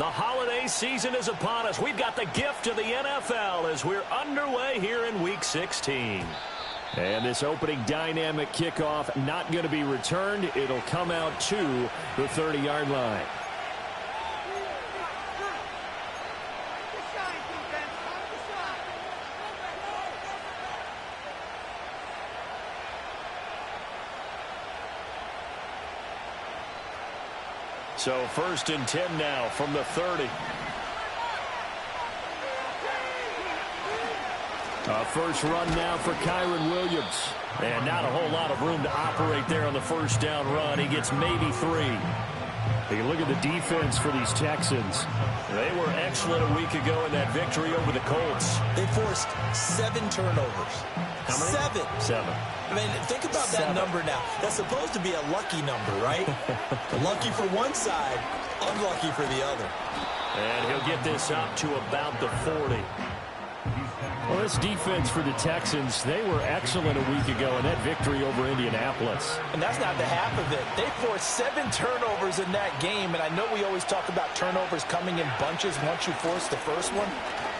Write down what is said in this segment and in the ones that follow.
The holiday season is upon us. We've got the gift of the NFL as we're underway here in Week 16. And this opening dynamic kickoff not going to be returned. It'll come out to the 30-yard line. So 1st and 10 now from the 30. First run now for Kyren Williams. And not a whole lot of room to operate there on the first down run. He gets maybe 3. Take a look at the defense for these Texans. They were excellent a week ago in that victory over the Colts. They forced 7 turnovers. How many? 7. I mean, think about that number now. That's supposed to be a lucky number, right? Lucky for one side, unlucky for the other. And he'll get this up to about the 40. Well, this defense for the Texans, they were excellent a week ago in that victory over Indianapolis. And that's not the half of it. They forced 7 turnovers in that game, and I know we always talk about turnovers coming in bunches once you force the first one,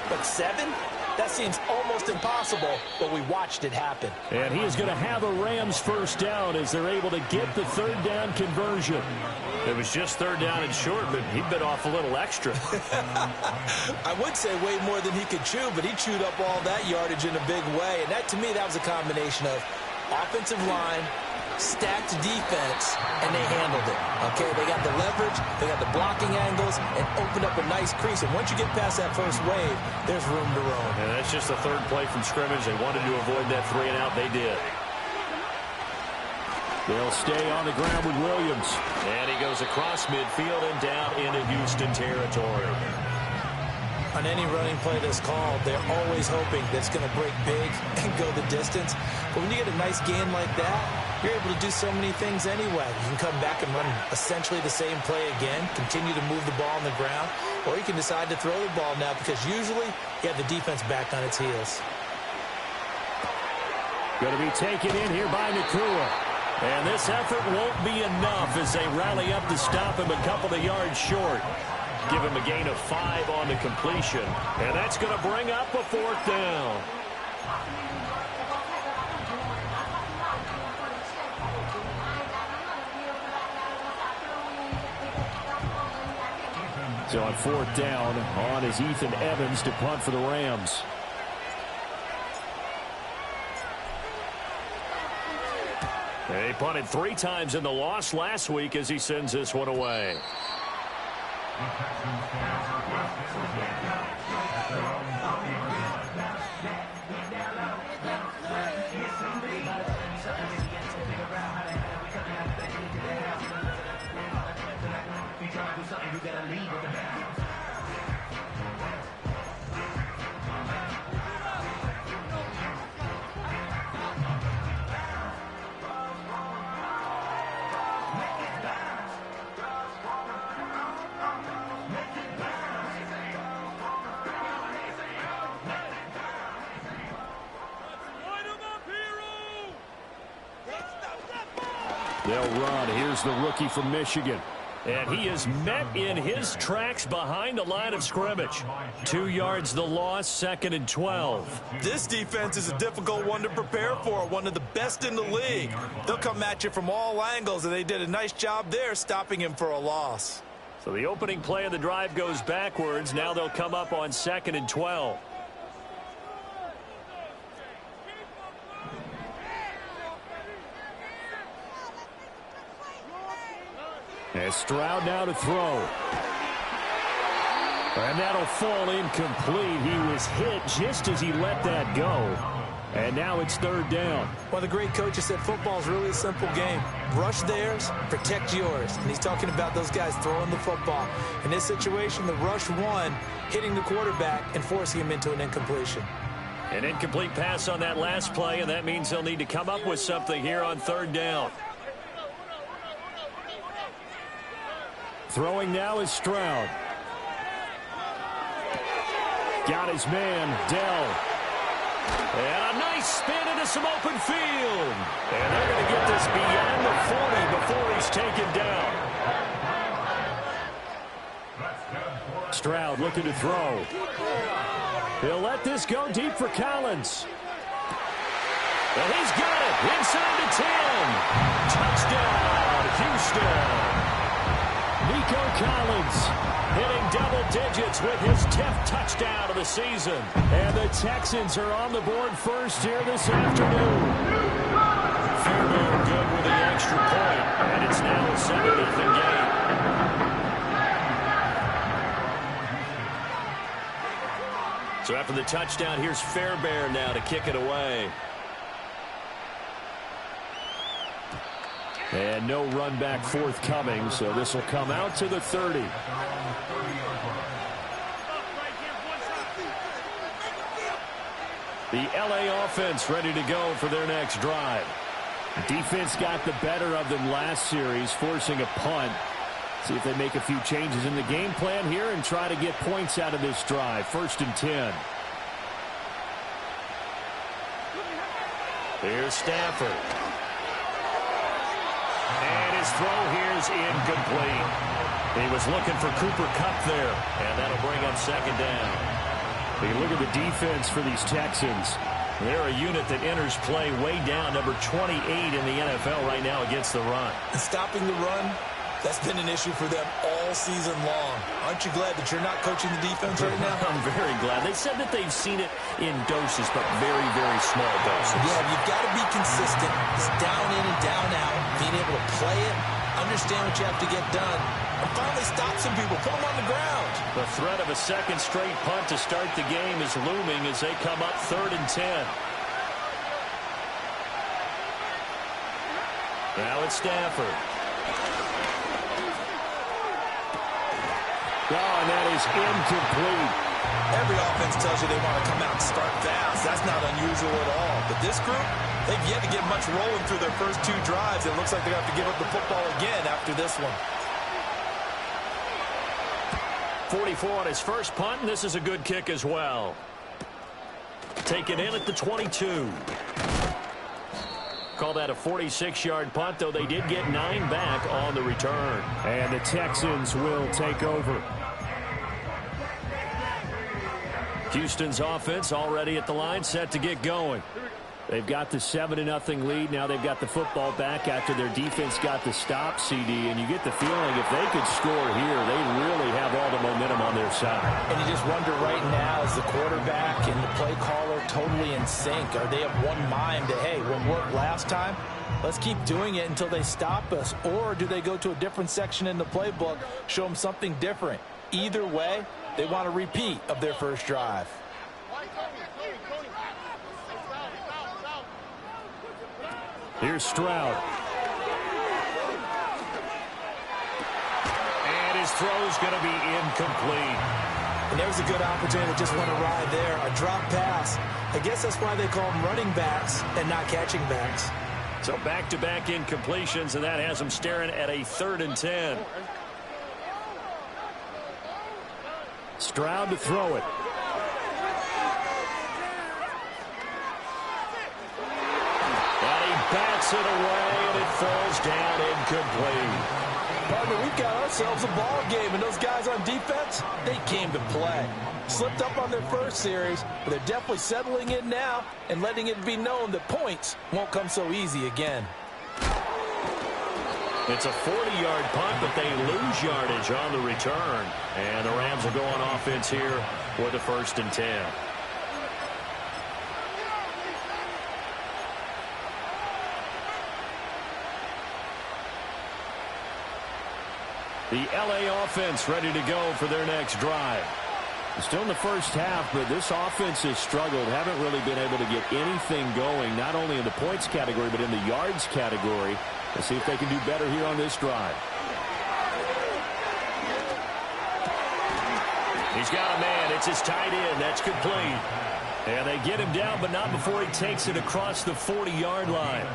but 7? That seems almost impossible, but we watched it happen. And he is going to have a Rams first down as they're able to get the 3rd down conversion. It was just 3rd down and short, but he bit off a little extra. I would say way more than he could chew, but he chewed up all that yardage in a big way. And that, to me, that was a combination of offensive line, stacked defense, and they handled it. Okay, they got the leverage, they got the blocking angles, and opened up a nice crease. And once you get past that first wave, there's room to roam. And that's just the 3rd play from scrimmage. They wanted to avoid that 3 and out. They did. They'll stay on the ground with Williams. And he goes across midfield and down into Houston territory. On any running play that's called, they're always hoping that it's going to break big and go the distance. But when you get a nice gain like that, you're able to do so many things anyway. You can come back and run essentially the same play again, continue to move the ball on the ground, or you can decide to throw the ball now because usually you have the defense back on its heels. Going to be taken in here by Nacua. And this effort won't be enough as they rally up to stop him a couple of yards short. Give him a gain of 5 on the completion. And that's going to bring up a 4th down. So on 4th down, on is Ethan Evans to punt for the Rams. He punted 3 times in the loss last week as he sends this one away. They'll run. Here's the rookie from Michigan. And he is met in his tracks behind the line of scrimmage. 2 yards the loss, 2nd and 12. This defense is a difficult one to prepare for, one of the best in the league. They'll come at you from all angles, and they did a nice job there stopping him for a loss. So the opening play of the drive goes backwards. Now they'll come up on 2nd and 12. And Stroud now to throw. And that'll fall incomplete. He was hit just as he let that go. And now it's 3rd down. One of the great coaches said football is really a simple game. Rush theirs, protect yours. And he's talking about those guys throwing the football. In this situation, the rush won, hitting the quarterback and forcing him into an incompletion. An incomplete pass on that last play, and that means they'll need to come up with something here on 3rd down. Throwing now is Stroud. Got his man, Dell. And a nice spin into some open field. And they're going to get this beyond the 40 before he's taken down. Stroud looking to throw. He'll let this go deep for Collins. And he's got it inside the 10. Touchdown, Houston. Nico Collins hitting double digits with his 10th touchdown of the season. And the Texans are on the board first here this afternoon. Fairbairn good with the extra point, and it's now a 7-0 game. So after the touchdown, here's Fairbairn now to kick it away. And no run back forthcoming, so this will come out to the 30. The LA offense ready to go for their next drive. Defense got the better of them last series, forcing a punt. See if they make a few changes in the game plan here and try to get points out of this drive. 1st and 10. Here's Stafford. And his throw here is incomplete. He was looking for Cooper Kupp there, and that'll bring up 2nd down. You look at the defense for these Texans. They're a unit that enters play way down, number 28 in the NFL right now against the run. Stopping the run, that's been an issue for them all season long. Aren't you glad that you're not coaching the defense right now? I'm very glad. They said that they've seen it in doses, but very, very small doses. Yeah, you've got to be consistent. It's down in and down out. Being able to play it, understand what you have to get done, and finally stop some people, put them on the ground. The threat of a 2nd straight punt to start the game is looming as they come up 3rd and 10. Now it's Stafford. Oh, and that is incomplete. Every offense tells you they want to come out and start fast. That's not unusual at all. But this group, they've yet to get much rolling through their first 2 drives. It looks like they have to give up the football again after this one. 44 on his first punt, and this is a good kick as well. Taken in at the 22. Call that a 46-yard punt, though they did get 9 back on the return. And the Texans will take over. Houston's offense already at the line, set to get going. They've got the 7-0 lead. Now they've got the football back after their defense got the stop, CD. And you get the feeling if they could score here, they really have all the momentum on their side. And you just wonder right now, is the quarterback and the play caller totally in sync? Are they of one mind that, hey, what worked last time, let's keep doing it until they stop us? Or do they go to a different section in the playbook, show them something different? Either way, they want a repeat of their first drive. Here's Stroud. And his throw's going to be incomplete. And there's a good opportunity to just want to ride there. A drop pass. I guess that's why they call them running backs and not catching backs. So back-to-back incompletions, and that has them staring at a 3rd and 10. Stroud to throw it. Bats it away, and it falls down incomplete. Partner, we've got ourselves a ball game, and those guys on defense, they came to play. Slipped up on their first series, but they're definitely settling in now and letting it be known that points won't come so easy again. It's a 40-yard punt, but they lose yardage on the return. And the Rams will go on offense here with a 1st and 10. The LA offense ready to go for their next drive. Still in the first half, but this offense has struggled. Haven't really been able to get anything going, not only in the points category, but in the yards category. Let's see if they can do better here on this drive. He's got a man. It's his tight end. That's complete. And they get him down, but not before he takes it across the 40-yard line.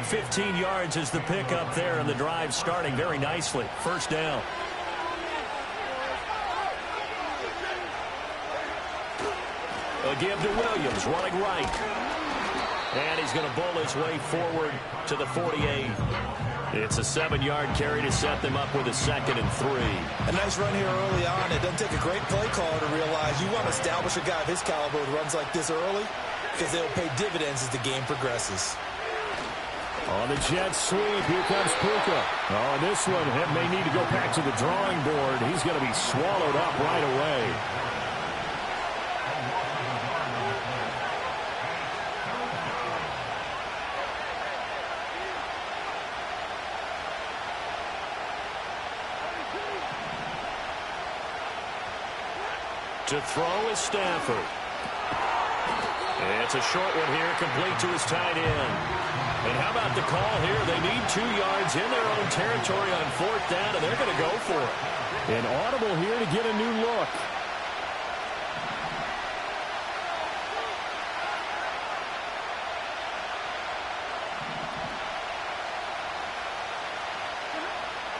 15 yards is the pickup there, and the drive starting very nicely. 1st down. A give to Williams, running right. And he's going to bowl his way forward to the 48. It's a 7-yard carry to set them up with a 2nd and 3. A nice run here early on. It doesn't take a great play caller to realize you want to establish a guy of his caliber who runs like this early because they'll pay dividends as the game progresses. On the jet sweep, here comes Puka. Oh, this one may need to go back to the drawing board. He's going to be swallowed up right away. To throw is Stafford. It's a short one here, complete to his tight end. And how about the call here? They need 2 yards in their own territory on 4th down, and they're going to go for it. An audible here to get a new look.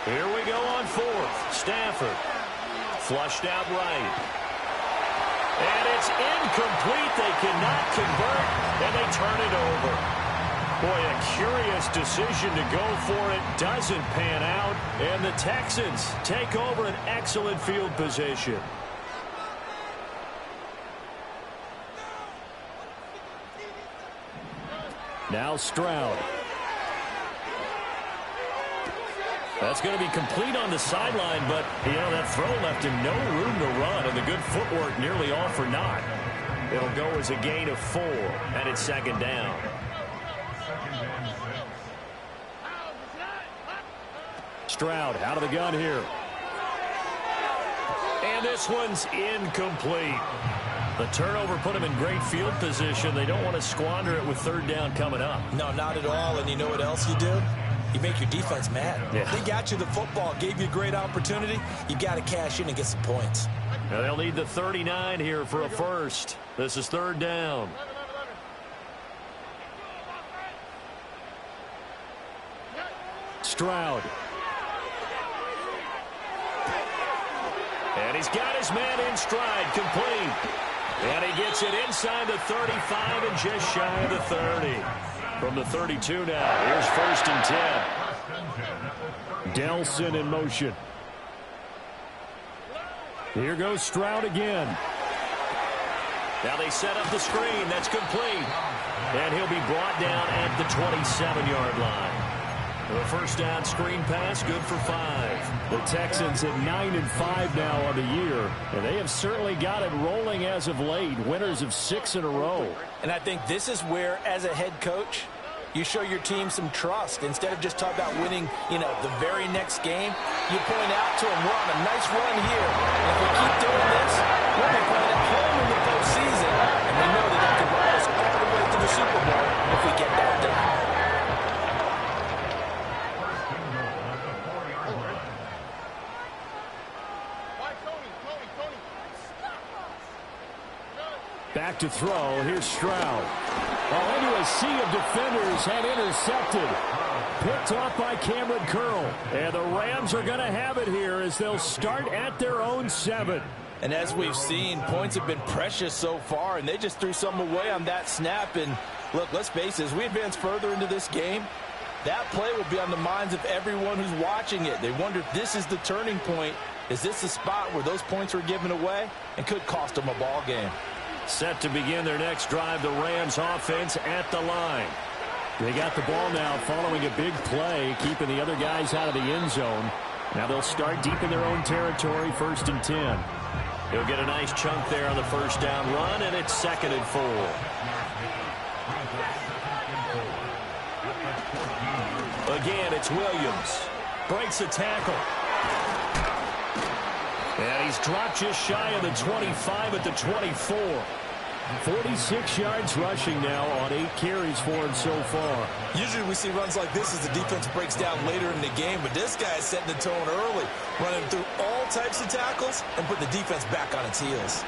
Here we go on 4th. Stafford. Flushed out right. And it's incomplete. They cannot convert, and they turn it over. Boy, a curious decision to go for it. Doesn't pan out, and the Texans take over an excellent field position. Now Stroud. That's going to be complete on the sideline, but, that throw left him no room to run, and the good footwork nearly all for naught. It'll go as a gain of 4, and it's 2nd down. Stroud out of the gun here. And this one's incomplete. The turnover put them in great field position. They don't want to squander it with 3rd down coming up. No, not at all. And you know what else you do? You make your defense mad. Yeah. They got you the football, gave you a great opportunity. You got to cash in and get some points. Now they'll need the 39 here for a first. This is 3rd down. Stroud. And he's got his man in stride, complete. And he gets it inside the 35 and just shy of the 30. From the 32 now, here's 1st and 10. Delson in motion. Here goes Stroud again. Now they set up the screen. That's complete. And he'll be brought down at the 27-yard line. The 1st down screen pass, good for 5. The Texans at 9-5 now on the year, and they have certainly got it rolling as of late. Winners of 6 in a row. And I think this is where, as a head coach, you show your team some trust. Instead of just talking about winning, the very next game, you point out to them, we're on a nice run here. And if we keep doing this, we'll be playing at home in the postseason. And we know that they can run us all the way to the Super Bowl if we get that done. Back to throw. Here's Stroud. Into a sea of defenders and intercepted. Picked off by Cameron Curl. And the Rams are going to have it here as they'll start at their own 7. And as we've seen, points have been precious so far, and they just threw some away on that snap. And look, let's face it, as we advance further into this game, that play will be on the minds of everyone who's watching it. They wonder if this is the turning point. Is this the spot where those points were given away and could cost them a ball game? Set to begin their next drive, the Rams offense at the line. They got the ball now following a big play, keeping the other guys out of the end zone. Now they'll start deep in their own territory, 1st and 10. He'll get a nice chunk there on the 1st down run, and it's 2nd and 4. Again, it's Williams. Breaks a tackle. And he's dropped just shy of the 25 at the 24. 46 yards rushing now on 8 carries for him so far. Usually we see runs like this as the defense breaks down later in the game, but this guy is setting the tone early, running through all types of tackles and putting the defense back on its heels.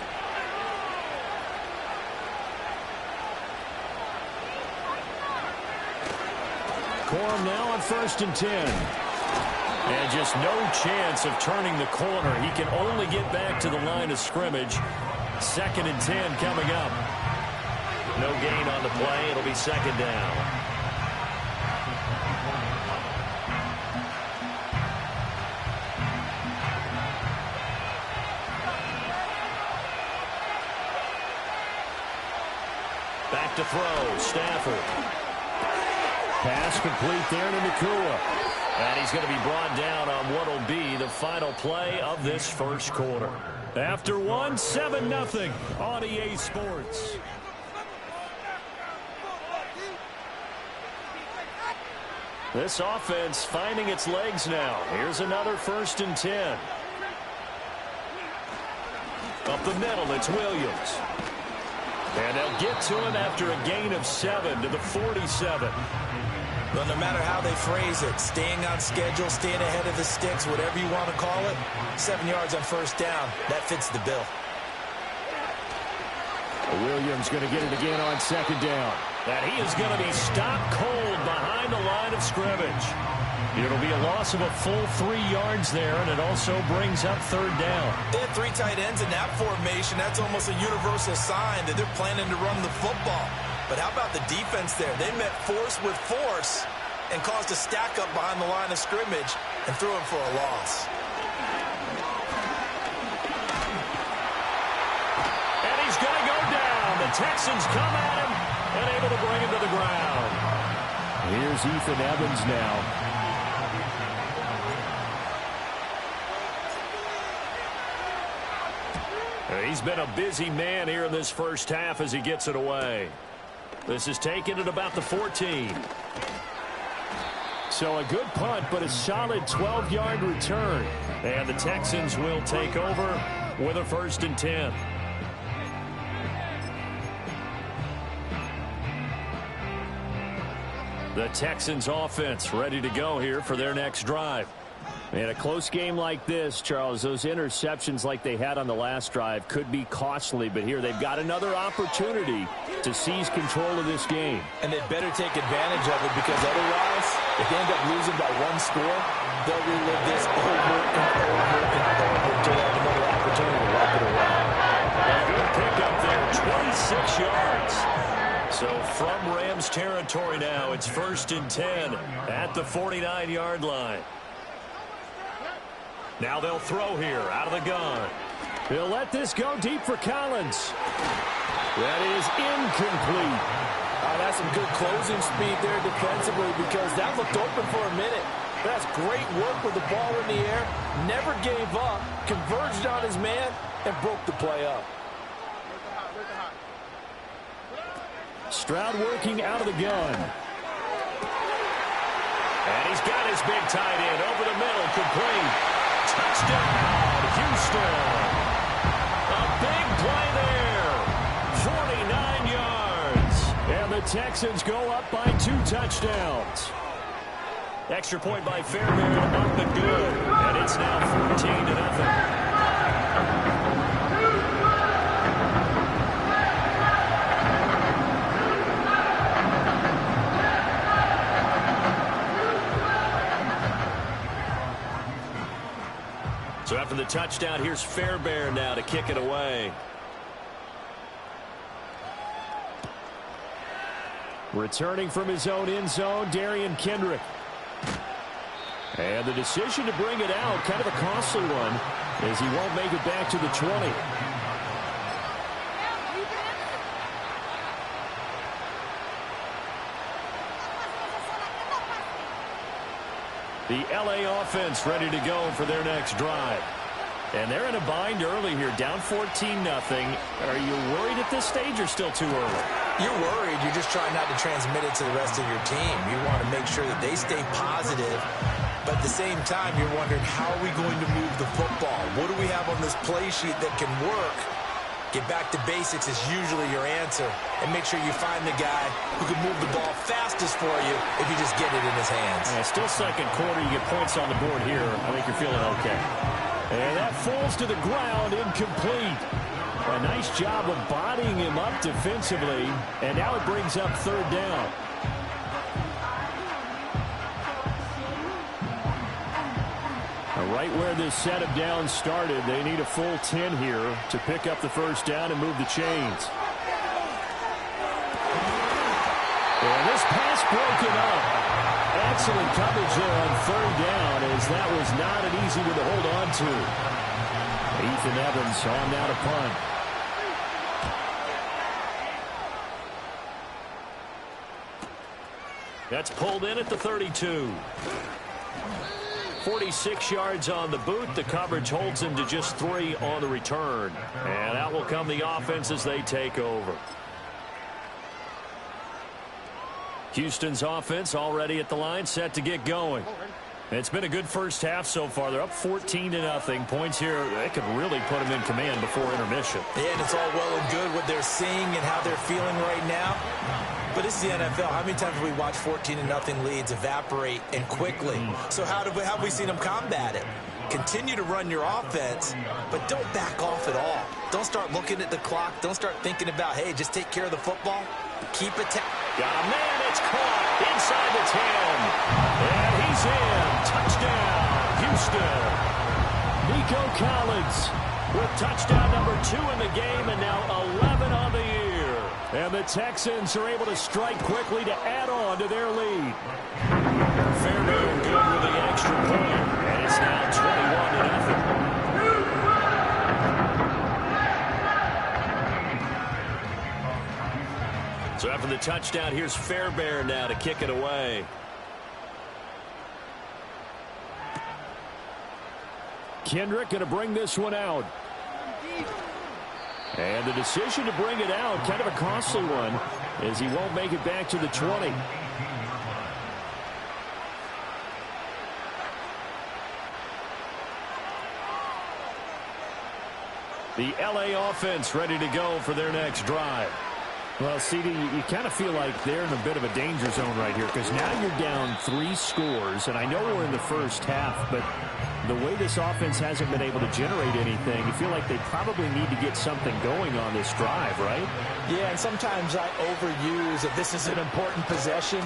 Corum now on 1st and 10. And just no chance of turning the corner. He can only get back to the line of scrimmage. 2nd and 10 coming up. No gain on the play. It'll be 2nd down. Back to throw, Stafford. Pass complete there to Nacua. And he's going to be brought down on what will be the final play of this first quarter. After one, 7-0 on EA Sports. This offense finding its legs now. Here's another 1st and 10. Up the middle, it's Williams. And they'll get to him after a gain of 7 to the 47. Well, no matter how they phrase it, staying on schedule, staying ahead of the sticks, whatever you want to call it, 7 yards on 1st down, that fits the bill. Williams going to get it again on 2nd down. And he is going to be stopped cold behind the line of scrimmage. It'll be a loss of a full 3 yards there, and it also brings up 3rd down. They had 3 tight ends in that formation. That's almost a universal sign that they're planning to run the football. But how about the defense there? They met force with force and caused a stack up behind the line of scrimmage and threw him for a loss. And he's going to go down. The Texans come at him and able to bring him to the ground. Here's Ethan Evans now. He's been a busy man here in this first half as he gets it away. This is taken at about the 14. So a good punt, but a solid 12-yard return. And the Texans will take over with a 1st and 10. The Texans offense ready to go here for their next drive. In a close game like this, Charles, those interceptions like they had on the last drive could be costly, but here they've got another opportunity to seize control of this game. And they'd better take advantage of it, because otherwise, if they end up losing by 1 score, they'll relive this over and over and over until they have another opportunity to wipe it away. A good pickup there, 26 yards. So from Rams territory now, it's 1st and 10 at the 49-yard line. Now they'll throw here out of the gun. He'll let this go deep for Collins. That is incomplete. That's some good closing speed there defensively, because that looked open for a minute. That's great work with the ball in the air. Never gave up, converged on his man, and broke the play up. Stroud working out of the gun. And he's got his big tight end over the middle, complete. Touchdown, Houston. A big play there. 49 yards. And the Texans go up by 2 touchdowns. Extra point by Fairbairn, up and good. And it's now 14-0. So after the touchdown, here's Fairbairn now to kick it away. Returning from his own end zone, Darian Kendrick. And the decision to bring it out, kind of a costly one, as he won't make it back to the 20. The LA offense ready to go for their next drive. And they're in a bind early here, down 14-0. Are you worried at this stage or still too early? You're worried. You're just trying not to transmit it to the rest of your team. You want to make sure that they stay positive. But at the same time, you're wondering, how are we going to move the football? What do we have on this play sheet that can work? Get back to basics is usually your answer. And make sure you find the guy who can move the ball fastest for you if you just get it in his hands. Yeah, still second quarter. You get points on the board here. I think you're feeling okay. And that falls to the ground, incomplete. A nice job of bodying him up defensively. And now it brings up 3rd down. Right where this set of downs started, they need a full 10 here to pick up the 1st down and move the chains. And this pass broken up. Excellent coverage there on 3rd down, as that was not an easy one to hold on to. Ethan Evans on now to punt. That's pulled in at the 32. 46 yards on the boot. The coverage holds him to just 3 on the return. And out will come the offense as they take over. Houston's offense already at the line, set to get going. It's been a good first half so far. They're up 14-0. Points here, they could really put them in command before intermission. Yeah, and it's all well and good what they're seeing and how they're feeling right now. But this is the NFL. How many times have we watched 14-0 leads evaporate and quickly? So how have we seen them combat it? Continue to run your offense, but don't back off at all. Don't start looking at the clock. Don't start thinking about, hey, just take care of the football. Keep it. Got a man. It's caught inside the 10. And he's in. Touchdown, Houston. Nico Collins with touchdown number 2 in the game and now 11 on the year. And the Texans are able to strike quickly to add on to their lead. Fairbairn good with the extra point. And it's now 21-0. So after the touchdown, here's Fairbairn now to kick it away. Kendrick going to bring this one out. And the decision to bring it out, kind of a costly one, as he won't make it back to the 20. The LA offense ready to go for their next drive. Well, CD, you kind of feel like they're in a bit of a danger zone right here because now you're down 3 scores, and I know we're in the first half, but the way this offense hasn't been able to generate anything, you feel like they probably need to get something going on this drive, right? Yeah, and sometimes I overuse that this is an important possession,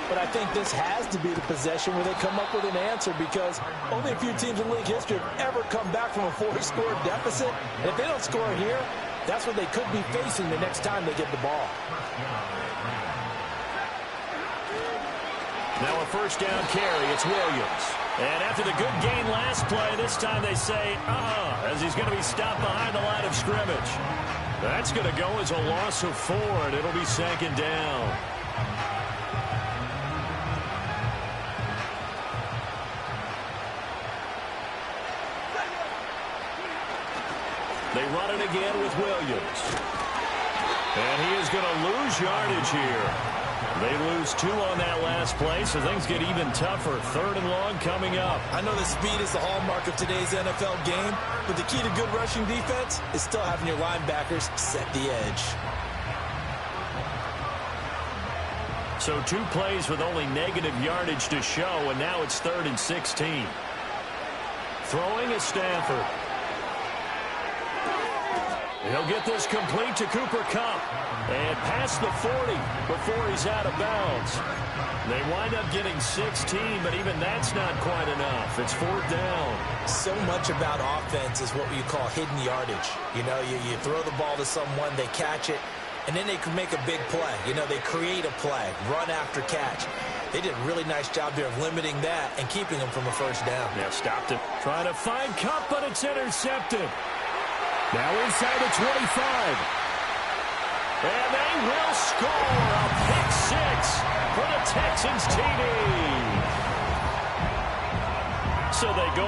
but I think this has to be the possession where they come up with an answer because only a few teams in league history have ever come back from a 4-score deficit, and if they don't score here, that's what they could be facing the next time they get the ball. Now a first down carry. It's Williams. And after the good gain last play, this time they say, as he's going to be stopped behind the line of scrimmage. That's going to go as a loss of 4, and it'll be 2nd down. They run it again with Williams. And he is going to lose yardage here. They lose 2 on that last play, so things get even tougher. 3rd and long coming up. I know the speed is the hallmark of today's NFL game, but the key to good rushing defense is still having your linebackers set the edge. So 2 plays with only negative yardage to show, and now it's 3rd and 16. Throwing is Stafford. He'll get this complete to Cooper Kupp. And past the 40 before he's out of bounds. They wind up getting 16, but even that's not quite enough. It's 4th down. So much about offense is what you call hidden yardage. You know, you throw the ball to someone, they catch it, and then they can make a big play. You know, they create a play, run after catch. They did a really nice job there of limiting that and keeping them from a first down. Yeah, stopped it. Trying to find Kupp, but it's intercepted. Now inside the 25. And they will score a pick 6 for the Texans TD. So they go